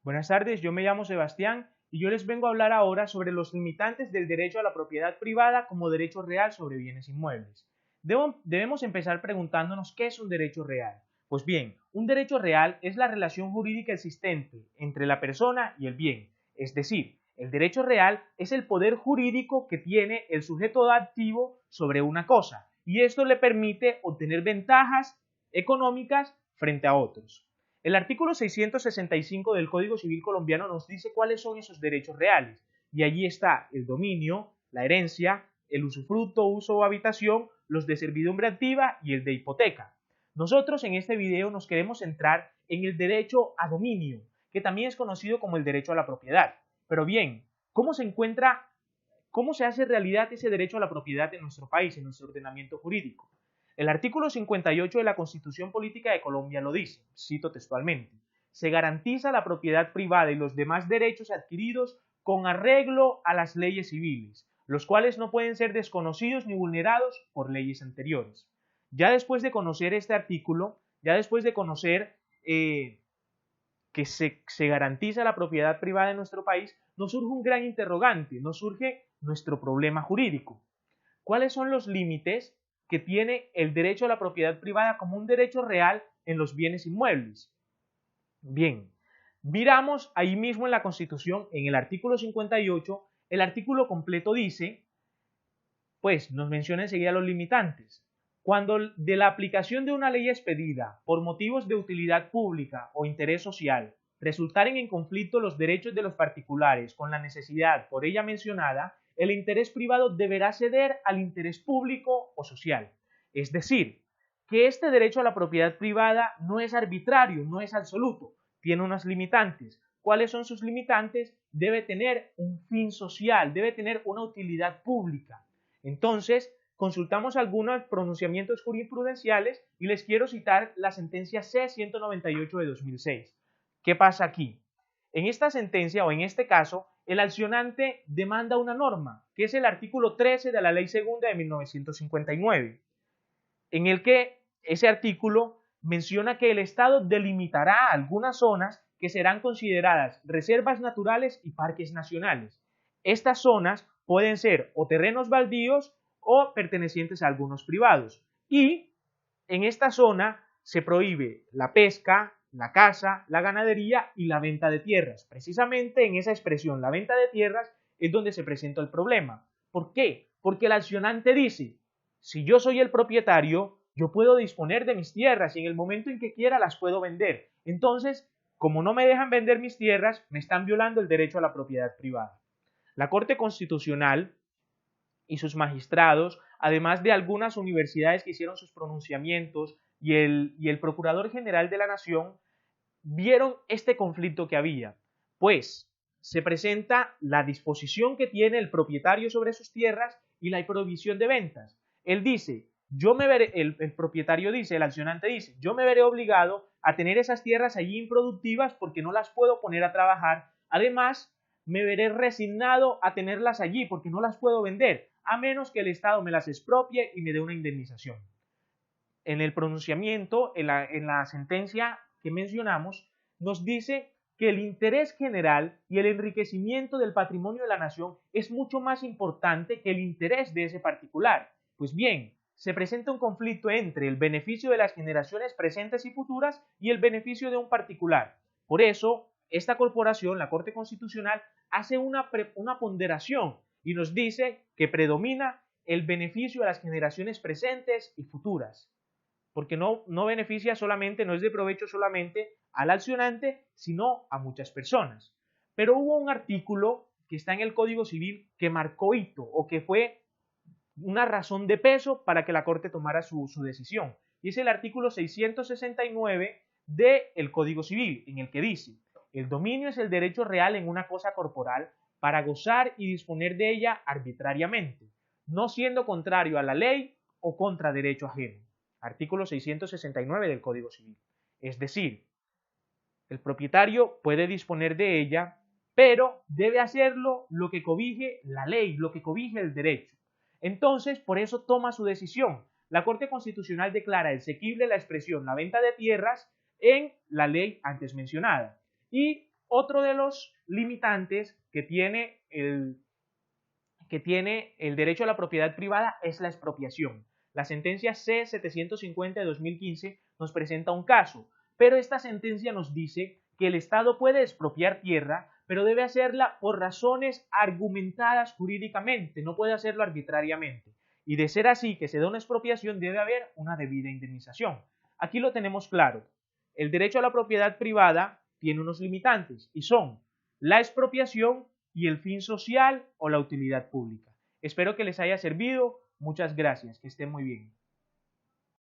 Buenas tardes, yo me llamo Sebastián y yo les vengo a hablar ahora sobre los limitantes del derecho a la propiedad privada como derecho real sobre bienes inmuebles. Debemos empezar preguntándonos qué es un derecho real. Pues bien, un derecho real es la relación jurídica existente entre la persona y el bien. Es decir, el derecho real es el poder jurídico que tiene el sujeto activo sobre una cosa y esto le permite obtener ventajas económicas frente a otros. El artículo 665 del Código Civil colombiano nos dice cuáles son esos derechos reales y allí está el dominio, la herencia, el usufructo, uso o habitación, los de servidumbre activa y el de hipoteca. Nosotros en este video nos queremos centrar en el derecho a dominio, que también es conocido como el derecho a la propiedad. Pero bien, ¿cómo se hace realidad ese derecho a la propiedad en nuestro país, en nuestro ordenamiento jurídico? El artículo 58 de la Constitución Política de Colombia lo dice, cito textualmente: se garantiza la propiedad privada y los demás derechos adquiridos con arreglo a las leyes civiles, los cuales no pueden ser desconocidos ni vulnerados por leyes anteriores. Ya después de conocer este artículo, ya después de conocer que se garantiza la propiedad privada en nuestro país, nos surge un gran interrogante, nos surge nuestro problema jurídico. ¿Cuáles son los límites que tiene el derecho a la propiedad privada como un derecho real en los bienes inmuebles? Bien, miramos ahí mismo en la Constitución, en el artículo 58, el artículo completo dice, pues nos menciona enseguida los limitantes. Cuando de la aplicación de una ley expedida por motivos de utilidad pública o interés social resultaren en conflicto los derechos de los particulares con la necesidad por ella mencionada, el interés privado deberá ceder al interés público o social. Es decir, que este derecho a la propiedad privada no es arbitrario, no es absoluto, tiene unas limitantes. ¿Cuáles son sus limitantes? Debe tener un fin social, debe tener una utilidad pública. Entonces, consultamos algunos pronunciamientos jurisprudenciales y les quiero citar la sentencia C-198 de 2006. ¿Qué pasa aquí? En esta sentencia o en este caso, el accionante demanda una norma, que es el artículo 13 de la Ley Segunda de 1959, en el que ese artículo menciona que el Estado delimitará algunas zonas que serán consideradas reservas naturales y parques nacionales. Estas zonas pueden ser o terrenos baldíos o pertenecientes a algunos privados. Y en esta zona se prohíbe la pesca, la caza, la ganadería y la venta de tierras. Precisamente en esa expresión, la venta de tierras, es donde se presenta el problema. ¿Por qué? Porque el accionante dice, si yo soy el propietario, yo puedo disponer de mis tierras y en el momento en que quiera las puedo vender. Entonces, como no me dejan vender mis tierras, me están violando el derecho a la propiedad privada. La Corte Constitucional y sus magistrados, además de algunas universidades que hicieron sus pronunciamientos y el Procurador General de la Nación, vieron este conflicto que había, pues se presenta la disposición que tiene el propietario sobre sus tierras y la prohibición de ventas. Él dice, el propietario dice, el accionante dice, yo me veré obligado a tener esas tierras allí improductivas porque no las puedo poner a trabajar. Además, me veré resignado a tenerlas allí porque no las puedo vender, a menos que el Estado me las expropie y me dé una indemnización. En el pronunciamiento, en la sentencia que mencionamos, nos dice que el interés general y el enriquecimiento del patrimonio de la nación es mucho más importante que el interés de ese particular. Pues bien, se presenta un conflicto entre el beneficio de las generaciones presentes y futuras y el beneficio de un particular. Por eso, esta corporación, la Corte Constitucional, hace una ponderación y nos dice que predomina el beneficio de las generaciones presentes y futuras, porque no beneficia solamente, no es de provecho solamente al accionante, sino a muchas personas. Pero hubo un artículo que está en el Código Civil que marcó hito o que fue una razón de peso para que la Corte tomara su decisión. Y es el artículo 669 del Código Civil, en el que dice, el dominio es el derecho real en una cosa corporal para gozar y disponer de ella arbitrariamente, no siendo contrario a la ley o contra derecho ajeno. Artículo 669 del Código Civil. Es decir, el propietario puede disponer de ella, pero debe hacerlo lo que cobije la ley, lo que cobije el derecho. Entonces, por eso toma su decisión. La Corte Constitucional declara exequible la expresión la venta de tierras en la ley antes mencionada y otro de los limitantes que tiene el derecho a la propiedad privada es la expropiación. La sentencia C-750 de 2015 nos presenta un caso, pero esta sentencia nos dice que el Estado puede expropiar tierra, pero debe hacerla por razones argumentadas jurídicamente, no puede hacerlo arbitrariamente. Y de ser así, que se da una expropiación, debe haber una debida indemnización. Aquí lo tenemos claro. El derecho a la propiedad privada tiene unos limitantes y son la expropiación y el fin social o la utilidad pública. Espero que les haya servido. Muchas gracias. Que estén muy bien.